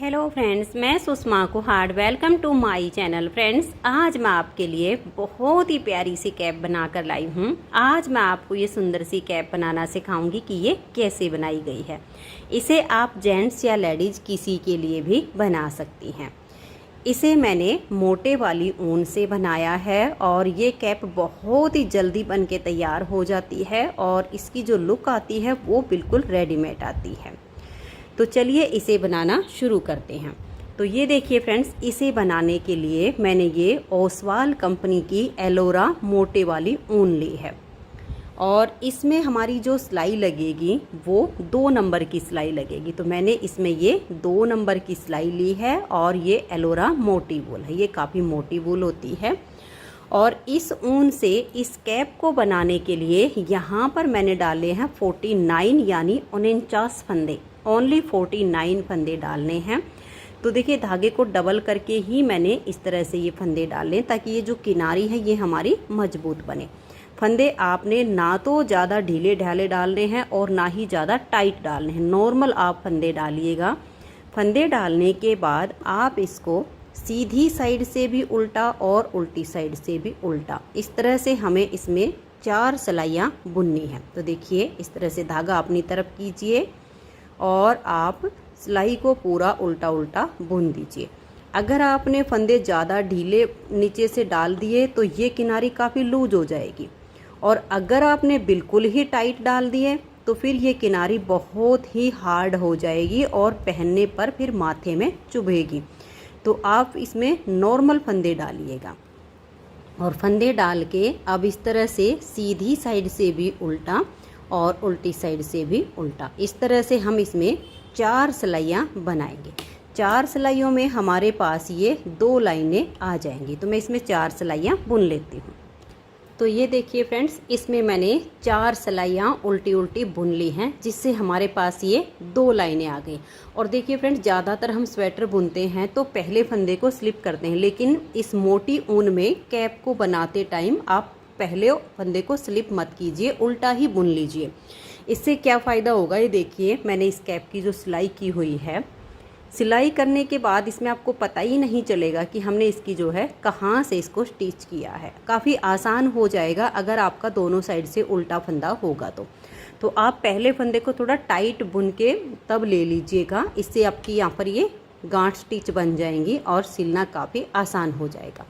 Hello friends, मैं Sushma Kuhad. Welcome to my channel. Friends, आज मैं आपके लिए बहुत ही प्यारी सी कैप बनाकर लाई हूँ। आज मैं आपको ये सुंदर सी कैप बनाना सिखाऊंगी कि ये कैसे बनाई गई है। इसे आप जेंट्स या लेडीज किसी के लिए भी बना सकती हैं। इसे मैंने मोटे वाली ऊन से बनाया है और ये कैप बहुत ही जल्दी बन के तैयार हो जाती है और इसकी जो लुक आती है वो बिल्कुल रेडीमेड आती है। तो चलिए इसे बनाना शुरू करते हैं। तो ये देखिए फ्रेंड्स, इसे बनाने के लिए मैंने ये ओसवाल कंपनी की एलोरा मोटे वाली ऊन ली है और इसमें हमारी जो सिलाई लगेगी वो 2 नंबर की सिलाई लगेगी। तो मैंने इसमें ये 2 नंबर की सिलाई ली है और ये एलोरा मोटी वूल है। ये काफ़ी मोटी वूल होती है और इस ऊन से इस कैप को बनाने के लिए यहाँ पर मैंने डाले हैं 49 यानी 49 फंदे। ओनली 49 फंदे डालने हैं। तो देखिए, धागे को डबल करके ही मैंने इस तरह से ये फंदे डाले ताकि ये जो किनारी है ये हमारी मजबूत बने। फंदे आपने ना तो ज़्यादा ढीले ढाले डालने हैं और ना ही ज़्यादा टाइट डालने हैं। नॉर्मल आप फंदे डालिएगा। फंदे डालने के बाद आप इसको सीधी साइड से भी उल्टा और उल्टी साइड से भी उल्टा, इस तरह से हमें इसमें 4 सिलाइयाँ बुननी है। तो देखिए, इस तरह से धागा अपनी तरफ कीजिए और आप सिलाई को पूरा उल्टा उल्टा बुन दीजिए। अगर आपने फंदे ज़्यादा ढीले नीचे से डाल दिए तो ये किनारी काफ़ी लूज हो जाएगी और अगर आपने बिल्कुल ही टाइट डाल दिए तो फिर ये किनारी बहुत ही हार्ड हो जाएगी और पहनने पर फिर माथे में चुभेगी। तो आप इसमें नॉर्मल फंदे डालिएगा और फंदे डाल के अब इस तरह से सीधी साइड से भी उल्टा और उल्टी साइड से भी उल्टा, इस तरह से हम इसमें 4 सिलाइयाँ बनाएंगे। 4 सिलाइयों में हमारे पास ये 2 लाइनें आ जाएंगी। तो मैं इसमें 4 सिलाइयाँ बुन लेती हूँ। तो ये देखिए फ्रेंड्स, इसमें मैंने 4 सिलाइयाँ उल्टी उल्टी बुन ली हैं जिससे हमारे पास ये 2 लाइनें आ गई। और देखिए फ्रेंड्स, ज़्यादातर हम स्वेटर बुनते हैं तो पहले फंदे को स्लिप करते हैं, लेकिन इस मोटी ऊन में कैप को बनाते टाइम आप पहले फंदे को स्लिप मत कीजिए, उल्टा ही बुन लीजिए। इससे क्या फ़ायदा होगा, ये देखिए मैंने इस कैप की जो सिलाई की हुई है, सिलाई करने के बाद इसमें आपको पता ही नहीं चलेगा कि हमने इसकी जो है कहाँ से इसको स्टिच किया है। काफ़ी आसान हो जाएगा अगर आपका दोनों साइड से उल्टा फंदा होगा तो आप पहले फंदे को थोड़ा टाइट बुन के तब ले लीजिएगा। इससे आपकी यहाँ पर ये गांठ स्टिच बन जाएंगी और सिलना काफ़ी आसान हो जाएगा।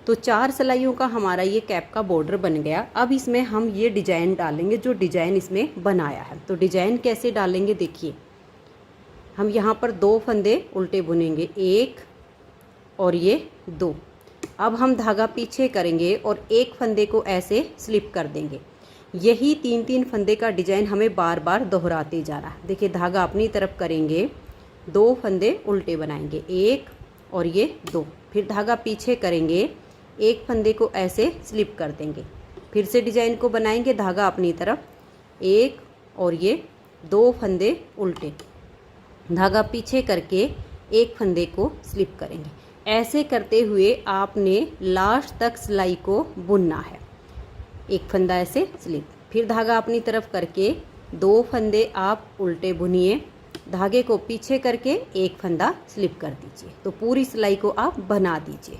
तो 4 सिलाइयों का हमारा ये कैप का बॉर्डर बन गया। अब इसमें हम ये डिजाइन डालेंगे जो डिजाइन इसमें बनाया है। तो डिजाइन कैसे डालेंगे, देखिए हम यहाँ पर 2 फंदे उल्टे बुनेंगे, 1 और ये 2। अब हम धागा पीछे करेंगे और एक फंदे को ऐसे स्लिप कर देंगे। यही 3-3 फंदे का डिजाइन हमें बार बार दोहराते जाना है। देखिए, धागा अपनी तरफ करेंगे, 2 फंदे उल्टे बनाएंगे, 1 और ये 2। फिर धागा पीछे करेंगे, एक फंदे को ऐसे स्लिप कर देंगे, फिर से डिजाइन को बनाएंगे, धागा अपनी तरफ, 1 और ये 2 फंदे उल्टे, धागा पीछे करके एक फंदे को स्लिप करेंगे। ऐसे करते हुए आपने लास्ट तक सिलाई को बुनना है। एक फंदा ऐसे स्लिप, फिर धागा अपनी तरफ करके 2 फंदे आप उल्टे बुनिए, धागे को पीछे करके एक फंदा स्लिप कर दीजिए। तो पूरी सिलाई को आप बना दीजिए।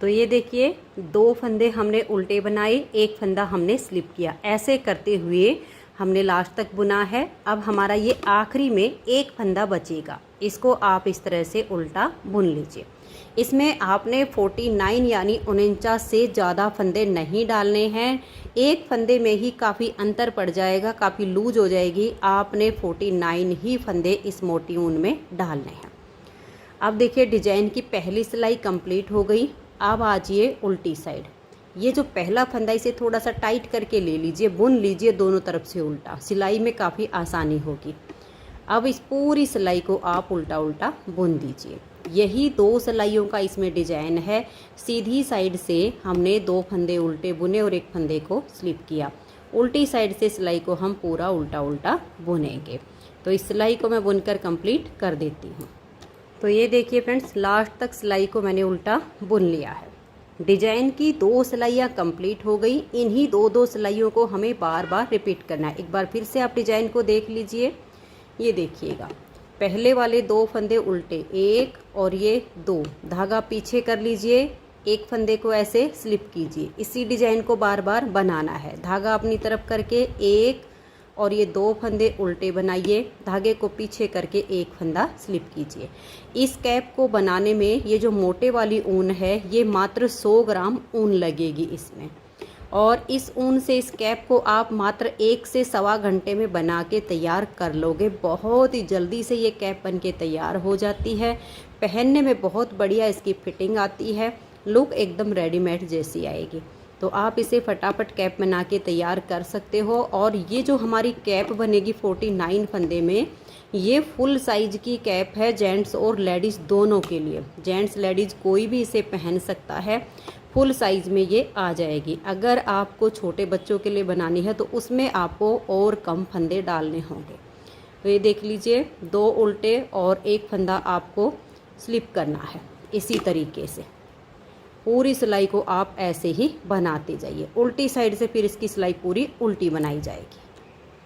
तो ये देखिए, 2 फंदे हमने उल्टे बनाए, एक फंदा हमने स्लिप किया। ऐसे करते हुए हमने लास्ट तक बुना है। अब हमारा ये आखिरी में एक फंदा बचेगा, इसको आप इस तरह से उल्टा बुन लीजिए। इसमें आपने 49 यानी 49 से ज़्यादा फंदे नहीं डालने हैं। एक फंदे में ही काफ़ी अंतर पड़ जाएगा, काफ़ी लूज हो जाएगी। आपने 49 ही फंदे इस मोटी ऊन में डालने हैं। अब देखिए, डिजाइन की पहली सिलाई कंप्लीट हो गई। अब आजिए उल्टी साइड। ये जो पहला फंदा, इसे थोड़ा सा टाइट करके ले लीजिए, बुन लीजिए दोनों तरफ से उल्टा, सिलाई में काफ़ी आसानी होगी। अब इस पूरी सिलाई को आप उल्टा उल्टा बुन दीजिए। यही 2 सिलाइयों का इसमें डिजाइन है। सीधी साइड से हमने 2 फंदे उल्टे बुने और एक फंदे को स्लिप किया। उल्टी साइड से सिलाई को हम पूरा उल्टा उल्टा बुनेंगे। तो इस सिलाई को मैं बुनकर कंप्लीट कर देती हूँ। तो ये देखिए फ्रेंड्स, लास्ट तक सिलाई को मैंने उल्टा बुन लिया है। डिजाइन की 2 सिलाइयाँ कंप्लीट हो गई। इन्हीं 2-2 सिलाइयों को हमें बार बार रिपीट करना है। एक बार फिर से आप डिजाइन को देख लीजिए, ये देखिएगा, पहले वाले 2 फंदे उल्टे, 1 और ये 2, धागा पीछे कर लीजिए, एक फंदे को ऐसे स्लिप कीजिए। इसी डिजाइन को बार बार बनाना है। धागा अपनी तरफ करके 1 और ये 2 फंदे उल्टे बनाइए, धागे को पीछे करके एक फंदा स्लिप कीजिए। इस कैप को बनाने में ये जो मोटे वाली ऊन है ये मात्र 100 ग्राम ऊन लगेगी इसमें, और इस ऊन से इस कैप को आप मात्र 1 से सवा घंटे में बना के तैयार कर लोगे। बहुत ही जल्दी से ये कैप बन के तैयार हो जाती है। पहनने में बहुत बढ़िया इसकी फिटिंग आती है, लुक एकदम रेडीमेड जैसी आएगी। तो आप इसे फटाफट कैप बना के तैयार कर सकते हो। और ये जो हमारी कैप बनेगी 49 फंदे में, ये फुल साइज की कैप है, जेंट्स और लेडीज़ दोनों के लिए। जेंट्स लेडीज़ कोई भी इसे पहन सकता है, फुल साइज़ में ये आ जाएगी। अगर आपको छोटे बच्चों के लिए बनानी है तो उसमें आपको और कम फंदे डालने होंगे। तो ये देख लीजिए, 2 उल्टे और एक फंदा आपको स्लिप करना है। इसी तरीके से पूरी सिलाई को आप ऐसे ही बनाते जाइए। उल्टी साइड से फिर इसकी सिलाई पूरी उल्टी बनाई जाएगी।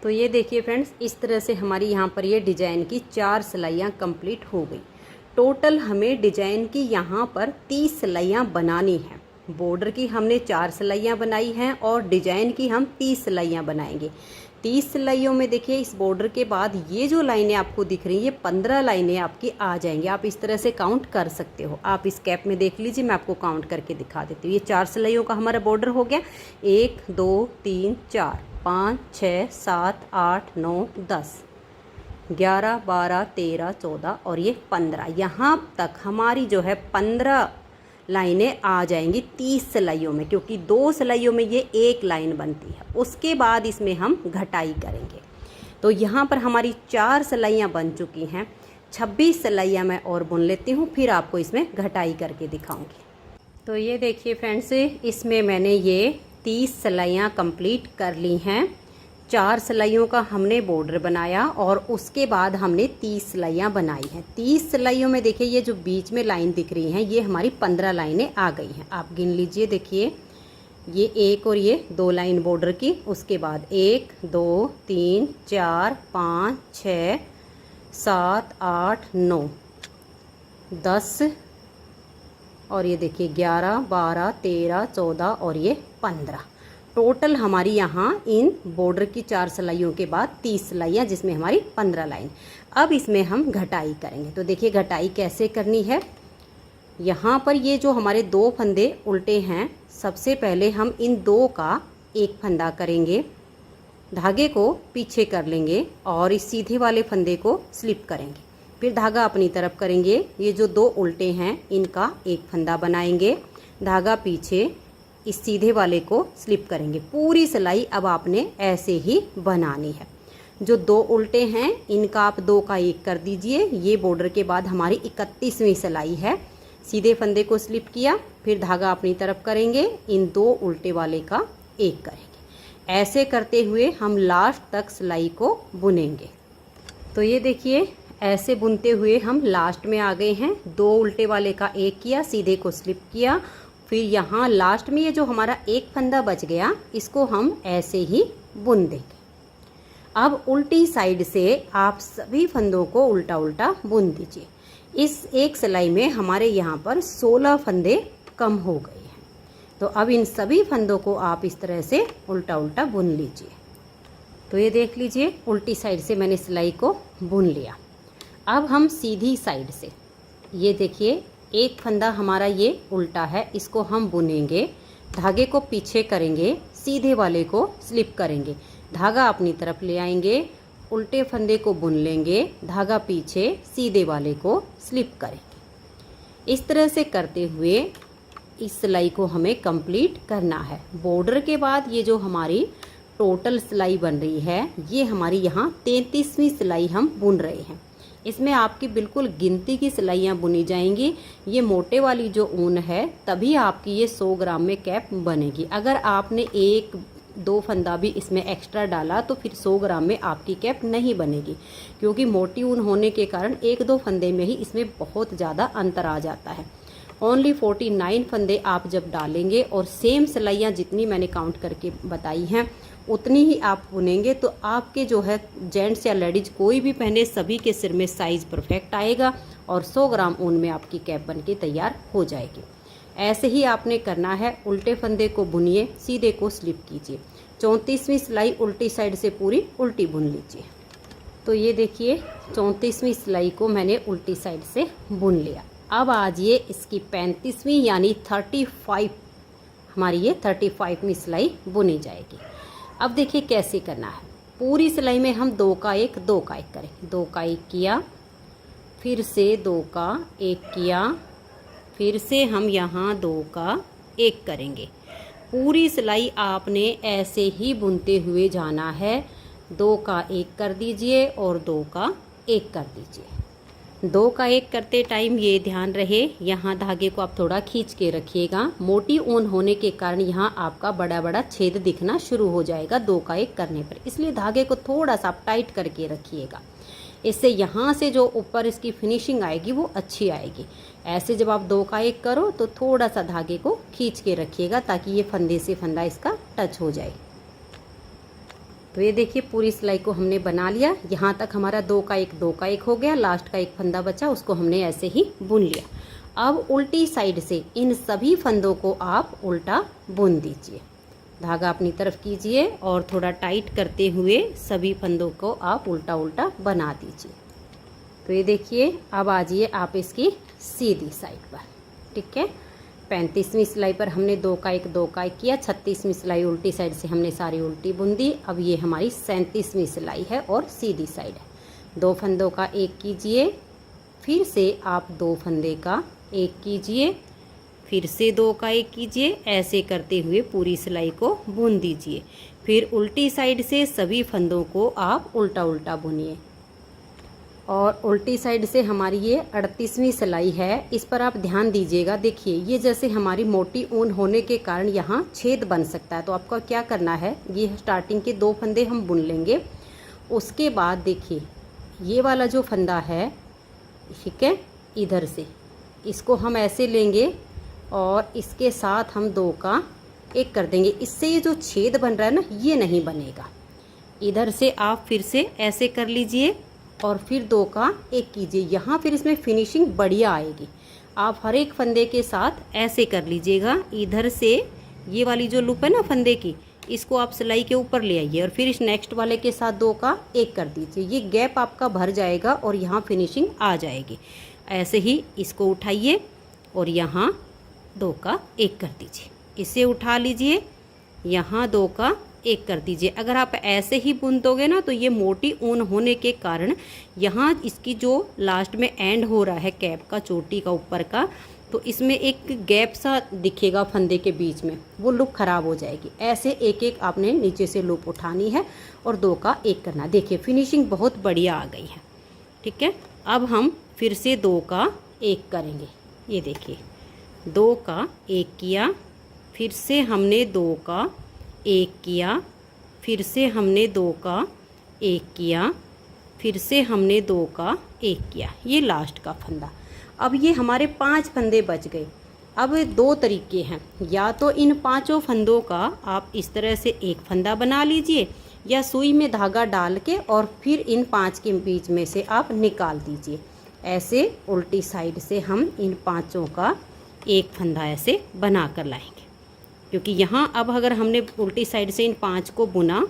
तो ये देखिए फ्रेंड्स, इस तरह से हमारी यहाँ पर ये डिजाइन की 4 सिलाइयाँ कंप्लीट हो गई। टोटल हमें डिजाइन की यहाँ पर 30 सिलाइयाँ बनानी हैं। बॉर्डर की हमने 4 सिलाइयाँ बनाई हैं और डिजाइन की हम 30 सिलाइयाँ बनाएंगे। 30 सिलाइयों में देखिए इस बॉर्डर के बाद ये जो लाइनें आपको दिख रही हैं, ये 15 लाइनें आपकी आ जाएंगी। आप इस तरह से काउंट कर सकते हो। आप इस कैप में देख लीजिए, मैं आपको काउंट करके दिखा देती हूँ। ये 4 सिलाइयों का हमारा बॉर्डर हो गया। 1 2 3 4 5 6 7 8 9 10 11 12 13 14 और ये 15। यहाँ तक हमारी जो है 15 लाइनें आ जाएंगी 30 सिलाइयों में, क्योंकि 2 सिलाइयों में ये एक लाइन बनती है। उसके बाद इसमें हम घटाई करेंगे। तो यहाँ पर हमारी 4 सिलाइयाँ बन चुकी हैं। 26 सिलाइयाँ मैं और बुन लेती हूँ, फिर आपको इसमें घटाई करके दिखाऊंगी। तो ये देखिए फ्रेंड्स, इसमें मैंने ये 30 सिलाइयाँ कंप्लीट कर ली हैं। 4 सिलाइयों का हमने बॉर्डर बनाया और उसके बाद हमने 30 सिलाइयाँ बनाई हैं। 30 सिलाइयों में देखिए ये जो बीच में लाइन दिख रही हैं, ये हमारी 15 लाइनें आ गई हैं। आप गिन लीजिए, देखिए ये 1 और ये 2 लाइन बॉर्डर की, उसके बाद 1 2 3 4 5 6 7 8 9 10 और ये देखिए 11 12 13 14 और ये 15। टोटल हमारी यहाँ इन बॉर्डर की 4 सिलाइयों के बाद 30 सिलाइयाँ, जिसमें हमारी 15 लाइन। अब इसमें हम घटाई करेंगे। तो देखिए घटाई कैसे करनी है। यहाँ पर ये जो हमारे 2 फंदे उल्टे हैं, सबसे पहले हम इन 2 का एक फंदा करेंगे, धागे को पीछे कर लेंगे और इस सीधे वाले फंदे को स्लिप करेंगे। फिर धागा अपनी तरफ करेंगे। ये जो 2 उल्टे हैं इनका एक फंदा बनाएंगे, धागा पीछे, इस सीधे वाले को स्लिप करेंगे। पूरी सिलाई अब आपने ऐसे ही बनानी है। जो 2 उल्टे हैं इनका आप 2 का 1 कर दीजिए। ये बॉर्डर के बाद हमारी 31वीं सिलाई है। सीधे फंदे को स्लिप किया, फिर धागा अपनी तरफ करेंगे, इन 2 उल्टे वाले का 1 करेंगे। ऐसे करते हुए हम लास्ट तक सिलाई को बुनेंगे। तो ये देखिए, ऐसे बुनते हुए हम लास्ट में आ गए हैं। 2 उल्टे वाले का 1 किया, सीधे को स्लिप किया, फिर यहाँ लास्ट में ये जो हमारा एक फंदा बच गया, इसको हम ऐसे ही बुन देंगे। अब उल्टी साइड से आप सभी फंदों को उल्टा उल्टा बुन दीजिए। इस एक सिलाई में हमारे यहाँ पर 16 फंदे कम हो गए हैं। तो अब इन सभी फंदों को आप इस तरह से उल्टा उल्टा बुन लीजिए। तो ये देख लीजिए, उल्टी साइड से मैंने सिलाई को बुन लिया। अब हम सीधी साइड से, ये देखिए एक फंदा हमारा ये उल्टा है, इसको हम बुनेंगे, धागे को पीछे करेंगे, सीधे वाले को स्लिप करेंगे, धागा अपनी तरफ ले आएंगे, उल्टे फंदे को बुन लेंगे, धागा पीछे, सीधे वाले को स्लिप करेंगे। इस तरह से करते हुए इस सिलाई को हमें कंप्लीट करना है। बॉर्डर के बाद ये जो हमारी टोटल सिलाई बन रही है, ये हमारी यहाँ 33वीं सिलाई हम बुन रहे हैं। इसमें आपकी बिल्कुल गिनती की सिलाइयाँ बुनी जाएंगी। ये मोटे वाली जो ऊन है, तभी आपकी ये 100 ग्राम में कैप बनेगी। अगर आपने 1-2 फंदा भी इसमें एक्स्ट्रा डाला तो फिर 100 ग्राम में आपकी कैप नहीं बनेगी, क्योंकि मोटी ऊन होने के कारण 1-2 फंदे में ही इसमें बहुत ज़्यादा अंतर आ जाता है। ओनली 49 फंदे आप जब डालेंगे और सेम सिलाइयाँ जितनी मैंने काउंट करके बताई हैं उतनी ही आप बुनेंगे तो आपके जो है जेंट्स या लेडीज कोई भी पहने सभी के सिर में साइज़ परफेक्ट आएगा और 100 ग्राम ऊन में आपकी कैप बन के तैयार हो जाएगी। ऐसे ही आपने करना है। उल्टे फंदे को बुनिए, सीधे को स्लिप कीजिए। 34वीं सिलाई उल्टी साइड से पूरी उल्टी बुन लीजिए। तो ये देखिए 34वीं सिलाई को मैंने उल्टी साइड से बुन लिया। अब आज ये इसकी 35वीं यानी 35 हमारी ये 35वीं सिलाई बुनी जाएगी। अब देखिए कैसे करना है। पूरी सिलाई में हम 2 का 1 2 का 1 करें। 2 का 1 किया, फिर से 2 का 1 किया, फिर से हम यहाँ 2 का 1 करेंगे। पूरी सिलाई आपने ऐसे ही बुनते हुए जाना है। 2 का 1 कर दीजिए और 2 का 1 कर दीजिए। 2 का 1 करते टाइम ये ध्यान रहे, यहाँ धागे को आप थोड़ा खींच के रखिएगा। मोटी ऊन होने के कारण यहाँ आपका बड़ा बड़ा छेद दिखना शुरू हो जाएगा 2 का 1 करने पर, इसलिए धागे को थोड़ा सा आप टाइट करके रखिएगा। इससे यहाँ से जो ऊपर इसकी फिनिशिंग आएगी वो अच्छी आएगी। ऐसे जब आप 2 का 1 करो तो थोड़ा सा धागे को खींच के रखिएगा ताकि ये फंदे से फंदा इसका टच हो जाए। तो ये देखिए पूरी सिलाई को हमने बना लिया। यहाँ तक हमारा 2 का 1 हो गया। लास्ट का 1 फंदा बचा, उसको हमने ऐसे ही बुन लिया। अब उल्टी साइड से इन सभी फंदों को आप उल्टा बुन दीजिए। धागा अपनी तरफ कीजिए और थोड़ा टाइट करते हुए सभी फंदों को आप उल्टा उल्टा बना दीजिए। तो ये देखिए अब आ जाइए आप इसकी सीधी साइड पर। ठीक है, 35वीं सिलाई पर हमने 2 का 1 किया। 36वीं सिलाई उल्टी साइड से हमने सारी उल्टी बुन दी। अब ये हमारी 37वीं सिलाई है और सीधी साइड है। 2 फंदों का 1 कीजिए, फिर से आप 2 फंदे का 1 कीजिए, फिर से 2 का 1 कीजिए। ऐसे करते हुए पूरी सिलाई को बुन दीजिए। फिर उल्टी साइड से सभी फंदों को आप उल्टा उल्टा बुनिए। और उल्टी साइड से हमारी ये 38वीं सिलाई है, इस पर आप ध्यान दीजिएगा। देखिए ये जैसे हमारी मोटी ऊन होने के कारण यहाँ छेद बन सकता है, तो आपको क्या करना है, ये स्टार्टिंग के 2 फंदे हम बुन लेंगे। उसके बाद देखिए ये वाला जो फंदा है, ठीक है, इधर से इसको हम ऐसे लेंगे और इसके साथ हम 2 का 1 कर देंगे। इससे ये जो छेद बन रहा है ना, ये नहीं बनेगा। इधर से आप फिर से ऐसे कर लीजिए और फिर 2 का 1 कीजिए। यहाँ फिर इसमें फिनिशिंग बढ़िया आएगी। आप हर एक फंदे के साथ ऐसे कर लीजिएगा। इधर से ये वाली जो लूप है ना फंदे की, इसको आप सिलाई के ऊपर ले आइए और फिर इस नेक्स्ट वाले के साथ 2 का 1 कर दीजिए। ये गैप आपका भर जाएगा और यहाँ फिनिशिंग आ जाएगी। ऐसे ही इसको उठाइए और यहाँ 2 का 1 कर दीजिए। इसे उठा लीजिए, यहाँ 2 का 1 कर दीजिए। अगर आप ऐसे ही बुन दोगे ना तो ये मोटी ऊन होने के कारण यहाँ इसकी जो लास्ट में एंड हो रहा है कैप का, चोटी का ऊपर का, तो इसमें एक गैप सा दिखेगा फंदे के बीच में, वो लुक ख़राब हो जाएगी। ऐसे एक एक आपने नीचे से लूप उठानी है और 2 का 1 करना। देखिए फिनिशिंग बहुत बढ़िया आ गई है। ठीक है, अब हम फिर से 2 का 1 करेंगे। ये देखिए 2 का 1 किया, फिर से हमने 2 का 1 किया, फिर से हमने 2 का 1 किया, फिर से हमने 2 का 1 किया। ये लास्ट का फंदा। अब ये हमारे 5 फंदे बच गए। अब 2 तरीके हैं, या तो इन 5 फंदों का आप इस तरह से एक फंदा बना लीजिए, या सुई में धागा डाल के और फिर इन 5 के बीच में से आप निकाल दीजिए। ऐसे उल्टी साइड से हम इन 5 का एक फंदा ऐसे बना कर लाएंगे, क्योंकि यहाँ अब अगर हमने उल्टी साइड से इन 5 को बुना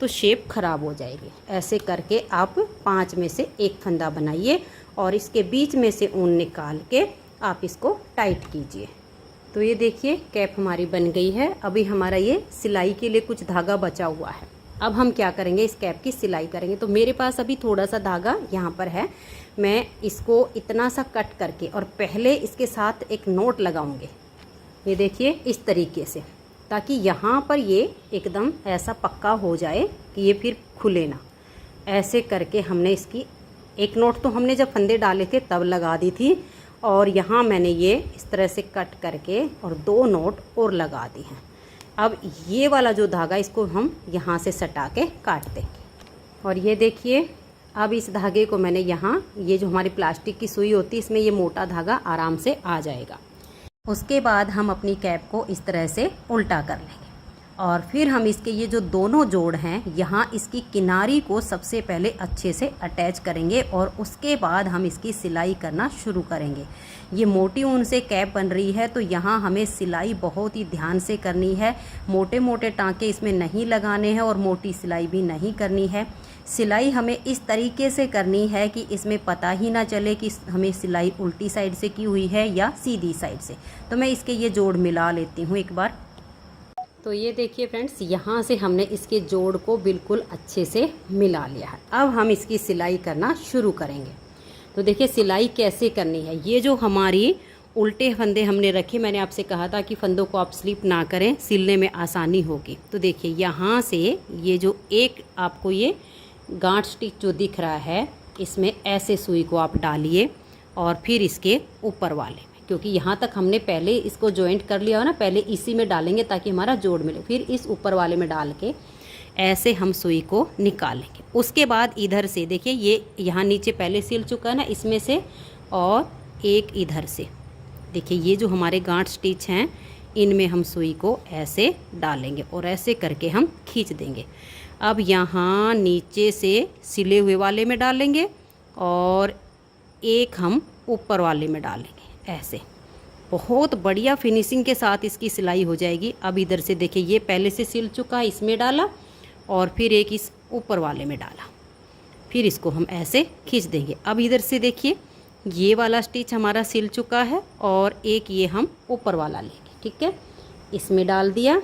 तो शेप खराब हो जाएगी। ऐसे करके आप 5 में से एक फंदा बनाइए और इसके बीच में से ऊन निकाल के आप इसको टाइट कीजिए। तो ये देखिए कैप हमारी बन गई है। अभी हमारा ये सिलाई के लिए कुछ धागा बचा हुआ है। अब हम क्या करेंगे, इस कैप की सिलाई करेंगे। तो मेरे पास अभी थोड़ा सा धागा यहाँ पर है, मैं इसको इतना सा कट करके और पहले इसके साथ एक नोट लगाऊंगी। ये देखिए इस तरीके से, ताकि यहाँ पर ये एकदम ऐसा पक्का हो जाए कि ये फिर खुले ना। ऐसे करके हमने इसकी एक नोट तो हमने जब फंदे डाले थे तब लगा दी थी, और यहाँ मैंने ये इस तरह से कट करके और 2 नोट और लगा दी हैं। अब ये वाला जो धागा इसको हम यहाँ से सटा के काट देंगे। और ये देखिए अब इस धागे को मैंने यहाँ, ये जो हमारी प्लास्टिक की सुई होती है इसमें ये मोटा धागा आराम से आ जाएगा। उसके बाद हम अपनी कैप को इस तरह से उल्टा कर लेंगे। और फिर हम इसके ये जो दोनों जोड़ हैं यहाँ इसकी किनारी को सबसे पहले अच्छे से अटैच करेंगे और उसके बाद हम इसकी सिलाई करना शुरू करेंगे। ये मोटी ऊन से कैप बन रही है तो यहाँ हमें सिलाई बहुत ही ध्यान से करनी है। मोटे मोटे टाँके इसमें नहीं लगाने हैं और मोटी सिलाई भी नहीं करनी है। सिलाई हमें इस तरीके से करनी है कि इसमें पता ही ना चले कि हमें सिलाई उल्टी साइड से की हुई है या सीधी साइड से। तो मैं इसके ये जोड़ मिला लेती हूँ एक बार। तो ये देखिए फ्रेंड्स, यहाँ से हमने इसके जोड़ को बिल्कुल अच्छे से मिला लिया है। अब हम इसकी सिलाई करना शुरू करेंगे। तो देखिए सिलाई कैसे करनी है। ये जो हमारी उल्टे फंदे हमने रखे, मैंने आपसे कहा था कि फंदों को आप स्लिप ना करें, सिलने में आसानी होगी। तो देखिए यहाँ से ये जो एक आपको ये गांठ स्टिच जो दिख रहा है, इसमें ऐसे सुई को आप डालिए और फिर इसके ऊपर वाले में, क्योंकि यहाँ तक हमने पहले इसको जॉइंट कर लिया हो ना, पहले इसी में डालेंगे ताकि हमारा जोड़ मिले। फिर इस ऊपर वाले में डाल के ऐसे हम सुई को निकालेंगे। उसके बाद इधर से देखिए ये यहाँ नीचे पहले सिल चुका है ना, इसमें से और एक इधर से देखिए ये जो हमारे गांठ स्टिच हैं इनमें हम सुई को ऐसे डालेंगे और ऐसे करके हम खींच देंगे। अब यहाँ नीचे से सिले हुए वाले में डालेंगे और एक हम ऊपर वाले में डालेंगे। ऐसे बहुत बढ़िया फिनिशिंग के साथ इसकी सिलाई हो जाएगी। अब इधर से देखिए ये पहले से सिल चुका है, इसमें डाला और फिर एक इस ऊपर वाले में डाला, फिर इसको हम ऐसे खींच देंगे। अब इधर से देखिए ये वाला स्टिच हमारा सिल चुका है और एक ये हम ऊपर वाला लेंगे, ठीक है, इसमें डाल दिया।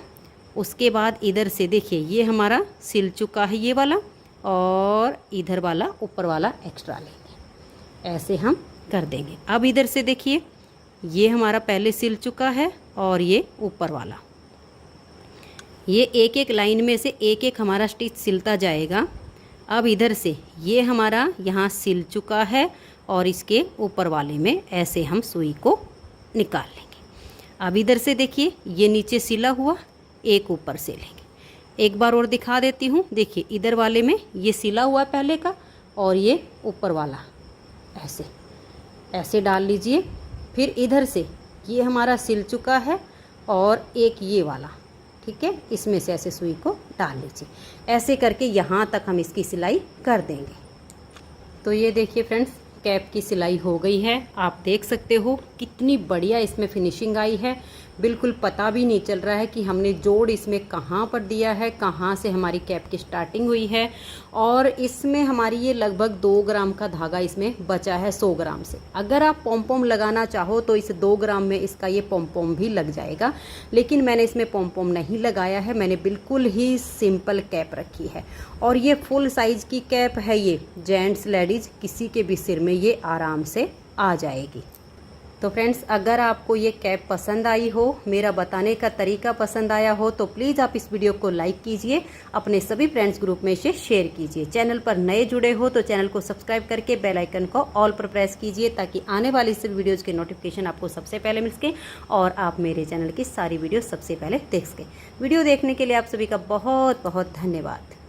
उसके बाद इधर से देखिए ये हमारा सिल चुका है ये वाला, और इधर वाला ऊपर वाला एक्स्ट्रा लेंगे, ऐसे हम कर देंगे। अब इधर से देखिए ये हमारा पहले सिल चुका है और ये ऊपर वाला, ये एक एक लाइन में से एक एक हमारा स्टिच सिलता जाएगा। अब इधर से ये हमारा यहाँ सिल चुका है और इसके ऊपर वाले में ऐसे हम सुई को निकाल लेंगे। अब इधर से देखिए ये नीचे सिला हुआ, एक ऊपर से लेंगे। एक बार और दिखा देती हूँ, देखिए इधर वाले में ये सिला हुआ पहले का और ये ऊपर वाला ऐसे ऐसे डाल लीजिए। फिर इधर से ये हमारा सिल चुका है और एक ये वाला, ठीक है, इसमें से ऐसे सुई को डाल लीजिए। ऐसे करके यहाँ तक हम इसकी सिलाई कर देंगे। तो ये देखिए फ्रेंड्स, कैप की सिलाई हो गई है। आप देख सकते हो कितनी बढ़िया इसमें फिनिशिंग आई है। बिल्कुल पता भी नहीं चल रहा है कि हमने जोड़ इसमें कहाँ पर दिया है, कहाँ से हमारी कैप की स्टार्टिंग हुई है। और इसमें हमारी ये लगभग 2 ग्राम का धागा इसमें बचा है 100 ग्राम से। अगर आप पॉम लगाना चाहो तो इस 2 ग्राम में इसका ये पॉम भी लग जाएगा, लेकिन मैंने इसमें पॉम नहीं लगाया है। मैंने बिल्कुल ही सिंपल कैप रखी है और ये फुल साइज की कैप है। ये जेंट्स लेडीज़ किसी के भी सिर में ये आराम से आ जाएगी। तो फ्रेंड्स, अगर आपको ये कैप पसंद आई हो, मेरा बताने का तरीका पसंद आया हो, तो प्लीज़ आप इस वीडियो को लाइक कीजिए, अपने सभी फ्रेंड्स ग्रुप में इसे शेयर कीजिए। चैनल पर नए जुड़े हो तो चैनल को सब्सक्राइब करके बेल आइकन को ऑल पर प्रेस कीजिए, ताकि आने वाली इस वीडियोज़ के नोटिफिकेशन आपको सबसे पहले मिल सके और आप मेरे चैनल की सारी वीडियो सबसे पहले देख सकें। वीडियो देखने के लिए आप सभी का बहुत बहुत धन्यवाद।